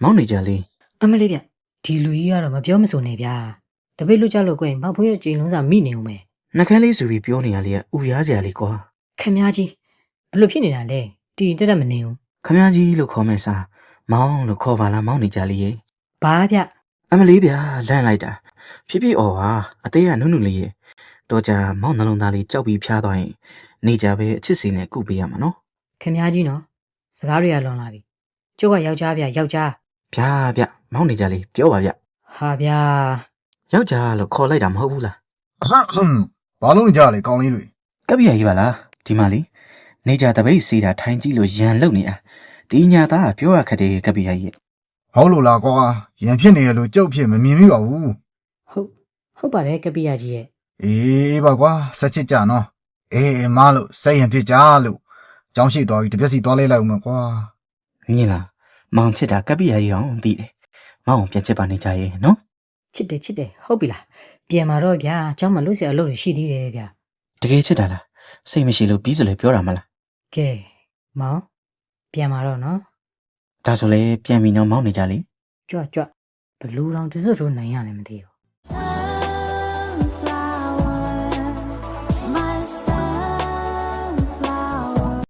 မောင်းနေကြလေ အမလေးဗျဒီလူကြီးကတော့မပြောမစုံနဲ့ဗျာတပိတ်လွတ်ကြလို့ကိုရင်မောက်ဖိုးရဲ့ကြိမ်လုံးစာမိနေဦးမယ်နှကန်းလေးဆိုပြီးပြောနေရလေဥရားစရာလေးကွာ ခမကြီးဘလို့ဖြစ်နေတာလဲတီတက်တက်မနေဘူး ခမကြီးလို့ခေါ်မယ်စားမောင်းလို့ခေါ်ပါလားမောင်းနေကြလေရေ ဘာဗျ အမလေးဗျာလန့်လိုက်တာဖြည်းဖြည်းអော်ပါအသေးကနုနုလေးရေတော့ကြာမောင်းနှလုံးသားလေးကြောက်ပြီးဖျားသွားရင်နေကြပဲအချစ်စီနဲ့ကုပေးရမှာနော် ခမကြီးနော်စကားတွေကလွန်လာပြီကျုပ်ကယောက်ျားဗျယောက်ျား ဗျာဗျမောင်းနေကြလေပြောပါဗျ ဟာဗျာ ယောက်ျားလို့ခေါ်လိုက်တာမဟုတ်ဘူးလား ဘာလို့ကြလဲကောင်းလေးတွေက ပ်ပြရကြီးပါလားဒီမှာလေနေကြတပိတ်စီတာထိုင်ကြည့်လို့ရန်လုံနေတာဒီညာသားကပြောရခက်တယ်ကပ်ပြရကြီး ဟုတ်လို့လားကွာရန်ဖြစ်နေရလို့ကြောက်ဖြစ်မမြင်မိပါဘူး ဟုတ်ပါတယ်ကပိယကြီးရဲ့ အေးပါကွာဆက်ချစ်ကြနော်အေးမလို့စိတ်ရန်ဖြစ်ကြလို့ကြောင်းရှိသွားပြီတပြက်စီသွားလဲလိုက်ဦးမယ်ကွာ မြင်လားမောင်ချစ်တာကပ်ပြရကြီးတော့သိတယ်မောင်ပြန်ချစ်ပါနေကြရဲ့နော် ချစ်တယ်ဟုတ်ပြီလားပြန်มาတော့ဗျာเจ้าမလို့เสียအလုပ်တွေရှိသေးတယ်ဗျာ တကယ်ချစ်တာလားစိတ်မရှိလို့ပြီးစလဲပြောတာမလား ကဲမောင်ပြန်มาတော့နော် ဒါဆိုလဲပြန်ပြီးတော့မောင်းနေကြလေ ကြွဘလူးတော်တစွတ်ထိုးနိုင်ရလည်းမသိဘူး